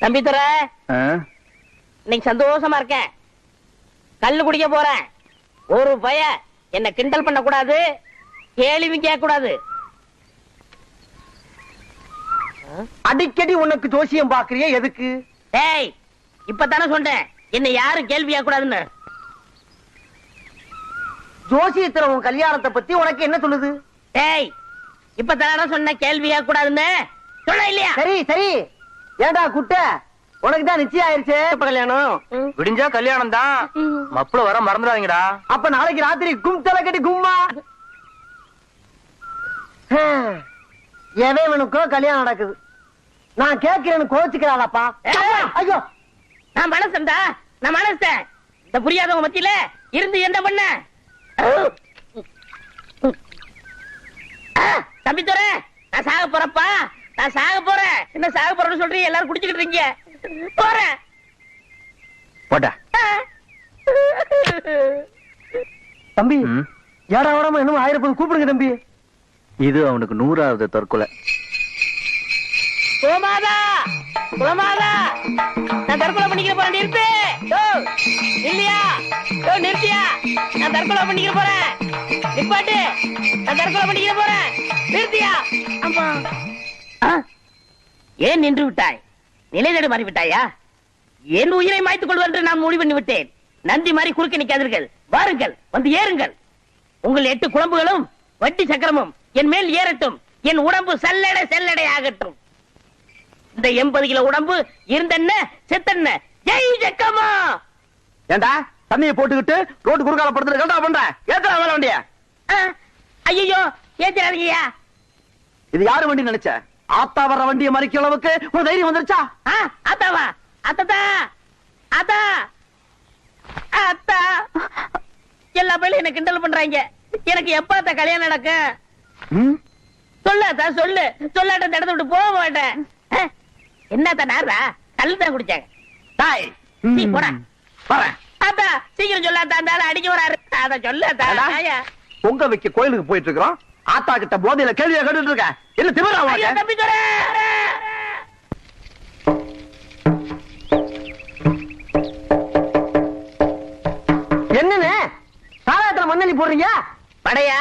தம்பி துரை, இன்னைக்கு சந்தோஷமா இருக்கேன். கல்லு குடிக்க போறேன். ஒரு பய என்ன கிண்டல் பண்ண கூடாது, கேள்வி கேட்க கூடாது. அடிக்கடி உனக்கு ஜோசியம் பாக்குறிய எதுக்கு? டேய், இப்பதானே சொன்னேன் என்ன யாரும் கேள்வி கேட்க கூடாதுன்னு. ஜோசியத்துல உன் கல்யாணத்தை பத்தி உனக்கு என்ன சொல்லுது? டேய், இப்பதானே சொன்ன கேள்வி கேட்க கூடாதுன்னு. சொல்ல இல்லையா? சரி சரி. ஏண்டா குட்ட, உனக்கு தான் நிச்சயம் ஆயிருச்சு. எப்ப கல்யாணம்? விடிஞ்சா கல்யாணம் தான். மப்புள வர மறந்துடாதீங்கடா. அப்ப நாளைக்கு ராத்திரி கும் தலை கட்டி கும்மா. எவனுக்கோ கல்யாணம் நடக்குது. நான் கேட்கிறேன்னு கோச்சுக்கிறாளப்பா. ஐயோ, நான் மனசன்டா, நான் மனசன். இந்த புரியாதவங்க மத்தியில இருந்து என்ன பண்ண? தம்பி துரை, நான் சாக போறப்பா, நான் சாக போறேன். என்ன சாக போறேன்னு சொல்றீங்க? எல்லாரும் குடிச்சுக்கிட்டு இருக்கீங்க. போறேன். போட்டா தம்பி, ஏடா ஓடாம இன்னும் 1000 கூப்பிடுங்க தம்பி. இது அவனுக்கு 100வது தற்கொலை. கோமாதா, கோமாதா, நான் தற்கொலை பண்ணிக்கிற போறேன். நிறுத்து. இல்லையா? நிறுத்தியா? நான் தற்கொலை பண்ணிக்கிற போறேன். நிப்பாட்டு. நான் தற்கொலை பண்ணிக்கிற போறேன். நிறுத்தியா? அம்மா. ஏன் நின்று விட்டாய்? நிலைதடு மாறி விட்டாயா? என் உயிரை மாய்த்துக் கொள்வது என்று நான் முடிவு பண்ணி விட்டேன். நந்தி மாதிரி குறுக்க நிற்காதீர்கள். வாருங்கள், வந்து ஏறுங்கள். உங்கள் 8 குழம்புகளும் வட்டி சக்கரமும் என் மேல் ஏறட்டும். என் உடம்பு செல்லடை செல்லடை ஆகட்டும். இந்த 80 கிலோ உடம்பு இருந்தென்ன செத்தென்ன. ஜெய் ஜக்கம்மா. ஏண்டா தண்ணியை போட்டுக்கிட்டு ரோடு குறுக்கால படுத்துட்டு கரெக்டா பண்ற? ஏத்தா வேலை வண்டிய. ஐயோ, ஏத்துறாதீங்கயா. இது யாரு வண்டி நினைச்ச? ஆத்தா வர்ற வண்டியை மறிக்க அளவுக்கு ஒரு தைரியம் வந்துருச்சா? ஆத்தாவா? அத்தா, அத்தா, அத்தா. எல்லா பேரும் என்ன கிண்டல் பண்றாங்க. எனக்கு எப்ப கல்யாணம் நடக்கும்? சொல்லாத்தா, சொல்லு. சொல்லாட்ட இந்த இடத்த விட்டு போக மாட்டேன். என்னத்தா நாரா? கல்லு தான் குடிச்சாங்க. தாய் நீ போடா. அத்தா, சீக்கிரம் சொல்லாத்தா, அந்த ஆளு அடிக்க வராரு. அத சொல்லாத்தா. பொங்க வைக்க கோயிலுக்கு போயிட்டு இருக்கிறோம். ஆத்தா கிட்ட போதையில கேள்வியா கேட்டுட்டு இருக்க. என்ன திமிரா? தம்பி துரை, என்னன்னு சாராயத்துல மண்ணெண்ணி போடுறீங்க? படையா,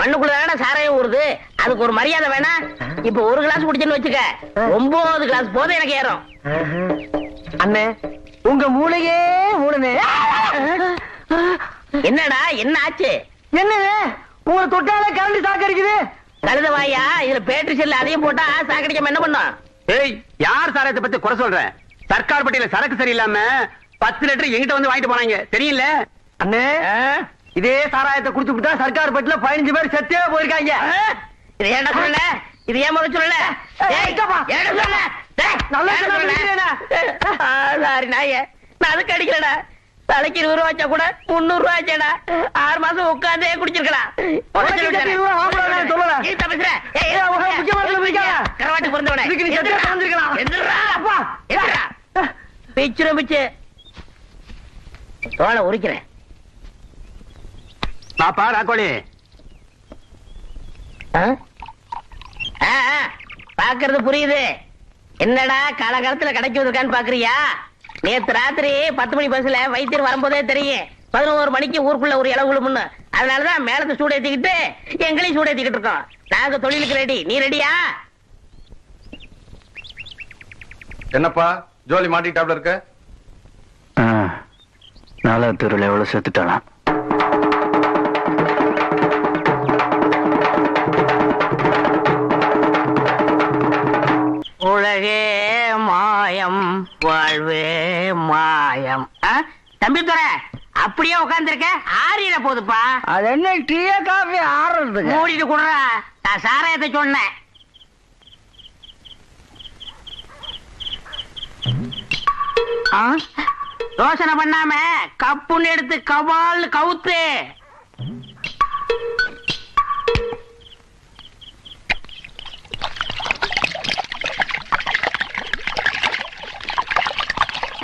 மண்ணுக்குள்ள சாராயம் ஊறுது. அதுக்கு ஒரு மரியாதை வேணா? இப்ப ஒரு கிளாஸ் குடிச்சேன்னு வச்சுக்க, 9 கிளாஸ் போதை எனக்கு ஏறும். அண்ணே, உங்க மூளையே மூலனே. என்னடா, என்ன ஆச்சு? என்னது, உங்களை தொட்டாலே கரண்ட் சாக்கு அடிக்குது. கழுத வாயா, இதுல பேட்டரி செல்லு அதையும் போட்டா சாக்கடிக்காம என்ன பண்ணும்? ஏய், யார் சாராயத்தை பத்தி குறை சொல்ற? சர்க்கார் பட்டியல சரக்கு சரியில்லாம 10 லிட்டர் எங்கிட்ட வந்து வாங்கிட்டு போனாங்க, தெரியல? அண்ணே, இதே சாராயத்தை குடிச்சு விட்டா சர்க்கார் பட்டியல 15 பேர் செத்தே போயிருக்காங்க. இது ஏன்டா சொல்ல? இது ஏன் முதல்ல சொல்லல? சாரி நாய, நான் அதுக்கு அடிக்கலடா. தலைக்கு 20 ரூபா வச்சா கூட 300 ரூபா ஆச்சேடா. 6 மாசம் உட்காந்தே குடிச்சிருக்கலாம். கரவாட்டு பிறந்தவனே, பிச்சுரும் பிச்சு தோலை உரிக்கிறேன். பாப்பா ராக்கோழி, பாக்குறது புரியுது. என்னடா காலகாலத்துல கடைக்கு வந்திருக்கான்னு பாக்குறியா? நேத்து ராத்திரி 10 மணி பஸ்ல வைத்தியர் வரும்போதே தெரியும் 11 மணிக்கு ஊருக்குள்ள ஒரு இளவு முன்னு. அதனாலதான் மேலத்தை சூடு ஏத்திக்கிட்டு எங்களையும் சூடு ஏத்திக்கிட்டு இருக்கோம். நாங்க தொழிலுக்கு ரெடி. நீ ரெடியா? என்னப்பா ஜோலி மாட்டிட்டாப்ல இருக்க? 4வது தெருவில் எவ்வளவு சேர்த்துட்டாலாம். உலகே மாயம், வாழ்வே மாயம். தம்பி துரை, அப்படியே உட்கார்ந்துருக்க, ஆறிட போதுப்பா. அது என்ன டீயா காஃபி ஆறுறது? மூடிட்டு கொடுறா, நான் சாராயத்தை சொன்னேன். யோசனை பண்ணாம கப்புன்னு எடுத்து கவால் கவுத்து.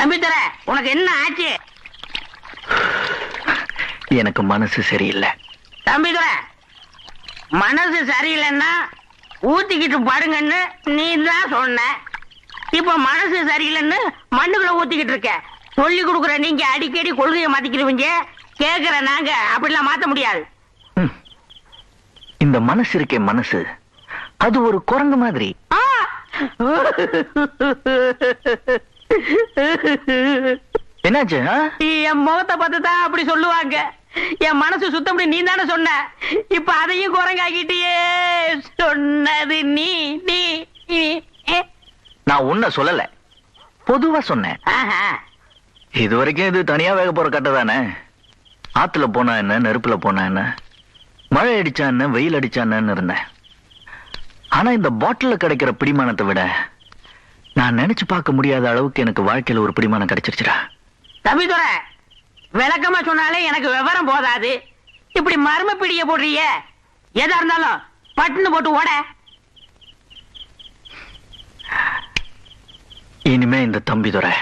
தம்பி துரை, உனக்கு என்ன ஆச்சு? எனக்கு மனசு சரியில்லை. தம்பி துரை, மனசு சரியில்லைன்னா ஊத்திக்கிட்டு பாருங்கன்னு நீ தான் சொன்ன. இப்ப மனசு சரியில்லைன்னு மண்ணுக்குள்ள ஊத்திக்கிட்டு இருக்க. சொல்லி கொடுக்குற நீங்க அடிக்கடி கொள்கையை மாத்திக்கிறீங்க. கேக்குற நாங்க அப்படிலாம் மாத்த முடியாது. இந்த மனசு இருக்கே மனசு, அது ஒரு குரங்கு மாதிரி. ஆ! என்னாச்சு? என் முகத்தை பார்த்து தான் அப்படி சொல்லுவாங்க. என் மனசு சுத்தப்படி நீ தானே சொன்ன. இப்ப அதையும் குரங்காக்கிட்டியே. சொன்னது நீ நீ நீ. நான் உன்ன சொல்லல, பொதுவா சொன்னேன். ஆஹா. இது வரைக்கும் இது தனியா வேக போற கட்டை தானே. ஆத்துல போனா என்ன, நெருப்புல போனா என்ன, மழை அடிச்சா என்ன, வெயில் அடிச்சா என்னன்னு இருந்தேன். ஆனா இந்த பாட்டில கிடைக்கிற பிடிமானத்தை விட நான் நினைச்சு பார்க்க முடியாத அளவுக்கு எனக்கு வாழ்க்கையில ஒரு பிடிமானம் கிடைச்சிருச்சுடா. தம்பிதுரை, விளக்கமா சொன்னாலே எனக்கு விவரம் போதாது. இப்படி மர்ம பிடிய போடுறிய. எதா இருந்தாலும் பட்டுன்னு போட்டு ஓட. இனிமே இந்த தம்பிதுரை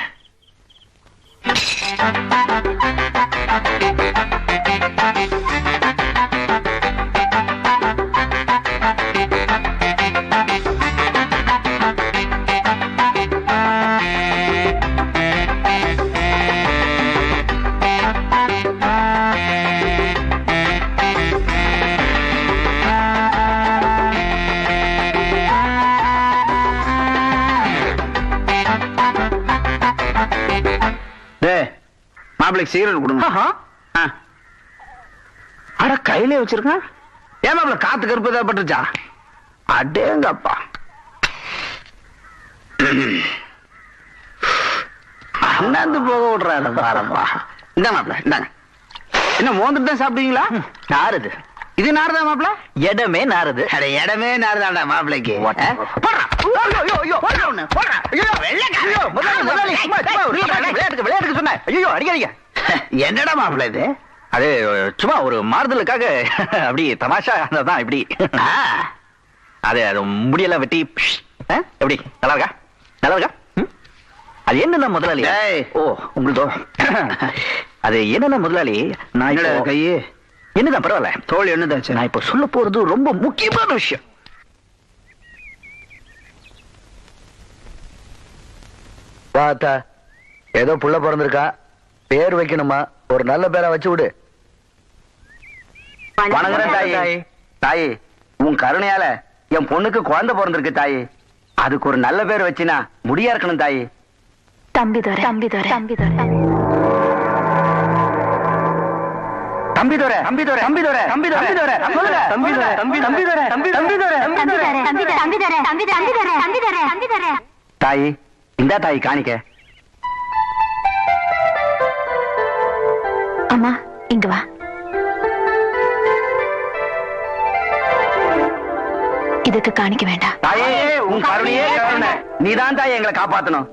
மாப்பிளைக்கு சீரல் கொடுங்க. அட கையிலே வச்சிருக்கான். ஏன் மாப்பிள காத்து கருப்பு ஏதாவது பட்டுச்சா? அடேங்கப்பா. அண்ணாந்து போக விடுறாரு பாரப்பா. இந்த மாப்பிள இந்தாங்க. என்ன மோந்துட்டு தான் சாப்பிடுவீங்களா? நாருது. இது நாருதா மாப்பிள? இடமே நாருது. அட இடமே நாருதாண்டா மாப்பிளைக்கு. விளையாட்டுக்கு சொன்னேன். ஐயோ அடிக்காதீங்க. என்னடா மாப்பிள இது? அது சும்மா ஒரு மாறுதலுக்காக அப்படி தமாஷா தான் இப்படி. அது அது முடியெல்லாம் வெட்டி எப்படி நல்லா இருக்கா? நல்லா இருக்கா? அது என்னன்னா முதலாளி. ஓ உங்களுதோ. அது என்னன்னா முதலாளி, நான் கையே என்னதான் பரவாயில்ல, தோல் என்னதாச்சு? நான் இப்ப சொல்ல போறது ரொம்ப முக்கியமான விஷயம். பாத்தா ஏதோ புள்ள பிறந்திருக்கா, பேர் வைக்கணுமா, ஒரு நல்ல பேரை வச்சு விடு. வணங்குறேன் தாயி. தாயி, உன் கருணையால என் பொண்ணுக்கு குழந்தை பிறந்திருக்கு தாயி. அதுக்கு ஒரு நல்ல பேர் வச்சினா முடியா இருக்கணும் தாயி. தம்பிதுரை தம்பிதுரை தம்பிதுரை தம்பிதுரை தம்பிதுரை தம்பிதுரை தம்பிதுரை சொல்லுங்க. தம்பிதுரை தம்பிதுரை தம்பிதுரை தம்பிதுரை. தாயி இந்தா தாயி காணிக்க. அம்மா இங்க வா. இதுக்கு காணிக்க வேண்டாம். தாயே உன் கருணையே கருணை. நீதான் தாய் எங்களை காப்பாத்தணும்.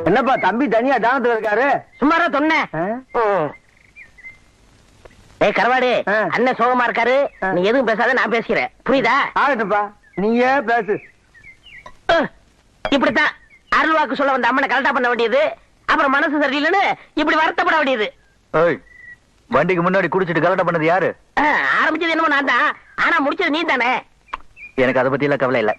என்னப்பா தம்பி தனியா தானத்துல இருக்காரு? சும்மாரா சொன்னேன். ஏய் கரவாடி, அண்ணன் சோகமா இருக்காரு. நீ எதுவும் பேசாத, நான் பேசுகிறேன். புரியுதா? ஆகட்டும்ப்பா, நீயே பேசு. இப்படித்தான் அருள் வாக்கு சொல்ல வந்த அம்மனை கரெக்டா பண்ண வேண்டியது. அப்புறம் மனசு சரியில்லைன்னு இப்படி வருத்தப்பட வேண்டியது. வண்டிக்கு முன்னாடி குடிச்சிட்டு கலட்ட பண்ணது யாரு? ஆரம்பிச்சது என்னமோ நான் தான், ஆனா முடிச்சது நீ தானே. எனக்கு அதை பத்தி எல்லாம் கவலை இல்ல.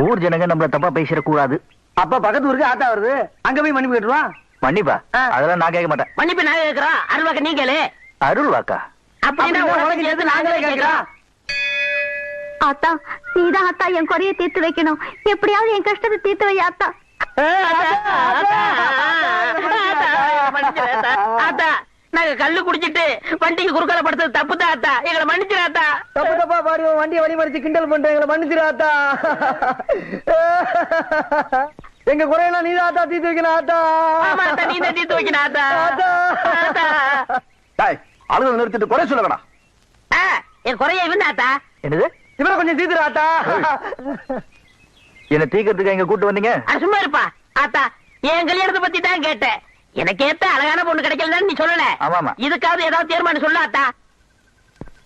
ஊர் ஜனங்க நம்மள தப்பா பேசிட கூடாது. அப்ப பக்கத்து ஊருக்கு ஆத்தா வருது, அங்க போய் மன்னிப்பு கேட்டுருவான். மன்னிப்பா? அதெல்லாம் நான் கேட்க மாட்டேன். மன்னிப்பு நாங்க கேட்கிறோம், அருள் வாக்கு நீ கேளு. அருள் வாக்கா? அப்படின்னா உனக்கு சேர்த்து நாங்களே கேட்கிறோம். ஆத்தா, நீதான் ஆத்தா என் குறைய தீர்த்து வைக்கணும். எப்படியாவது என் கஷ்டத்தை தீர்த்து வை ஆத்தா. ஆத்தா, நாங்க கல்லு குடிச்சிட்டு வண்டிக்கு குறுக்கால படுத்தது தப்பு தான் ஆத்தா. எங்களை மன்னிச்சிடாத்தா. தப்பு தப்பா பாரு, வண்டியை வழி மறிச்சு கிண்டல் பண்ற எங்களை மன்னிச்சிடாத்தா. எங்க குறையெல்லாம் நீதான் ஆத்தா தீர்த்து வைக்கணும் ஆத்தா. ஆமா ஆத்தா, நீ தான் தீர்த்து வைக்கணும் ஆத்தா. அழுத நிறுத்திட்டு குறை சொல்ல வேணாம். என் குறைய இவன் ஆத்தா. என்னது? இவரை கொஞ்சம் தீர்த்துரு ஆத்தா. என்ன தீக்கிறதுக்கு எங்க கூட்டு வந்தீங்க? சும்மா இருப்பா ஆத்தா. என் கல்யாணத்தை பத்தி தான் கேட்டேன். எனக்கு ஏத்த அழகான பொண்ணு கிடைக்கலன்னு நீ சொல்லல. ஆமாமா. இதுக்காவது ஏதாவது தீர்மானம் சொல்ல ஆத்தா.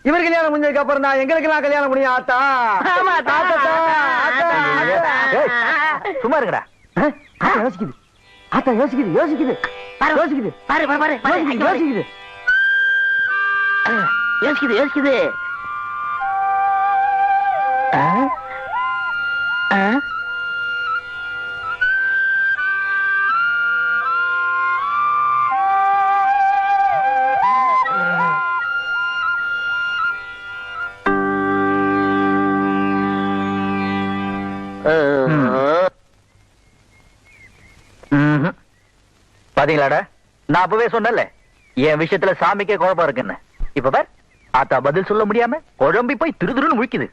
இவர் கல்யாணம் முடிஞ்சதுக்கு அப்புறம் தான் எங்களுக்கு நான் கல்யாணம் முடியும் ஆத்தா. ஆமா ஆத்தா. ஏய், சும்மா இருங்கடா. யோசிக்குது ஆத்தா யோசிக்குது யோசிக்குது பாரு யோசிக்குது பாரு பாரு பாரு பாரு அங்க பாரு. யோசிக்குது யோசிக்குது யோசிக்குது ஆ? ஆ? பாத்தீங்களாடா, நான் அப்பவே சொன்னல என் விஷயத்துல சாமிக்கே குழப்பம் இருக்குன்னு. இப்ப பார், ஆத்தா பதில் சொல்ல முடியாம குழம்பி போய் திருதுருன்னு முழிக்குது.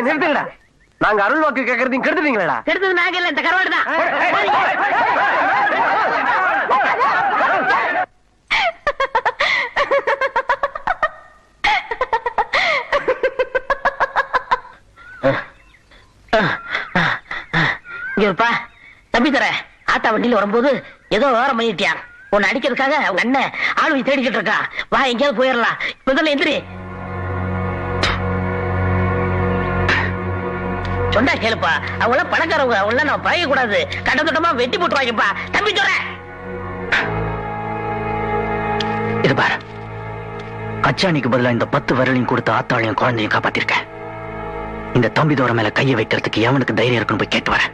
நிறுத்துங்கடா, நாங்க அருள் வாக்கு கேட்கறதையும் கெடுத்துட்டீங்களா? கெடுத்தது நாங்க இல்ல, இந்த கருவாடு தான். இங்கப்பா தம்பி தர ஆத்தா வண்டியில வரும்போது ஏதோ விவரம் பண்ணிட்டியா? உன்னை அடிக்கிறதுக்காக அவங்க அண்ணன் ஆளுவை தேடிக்கிட்டு இருக்கா. வா எங்கேயாவது போயிடலாம். முதல்ல எந்திரி. சொன்னா கேளுப்பா, அவங்க எல்லாம் பணக்காரவங்க, அவங்க எல்லாம் நம்ம பழக கூடாது. கட்டத்தட்டமா வெட்டி போட்டு வாங்கப்பா. தம்பி சொல்ற இது பாரு, கச்சாணிக்கு பதிலா இந்த 10 விரலையும் கொடுத்து ஆத்தாளையும் குழந்தையும் காப்பாத்திருக்கேன். இந்த தம்பி தோற மேல கையை வைக்கிறதுக்கு எவனுக்கு தைரியம் இருக்குன்னு போய் கேட்டு வரேன்.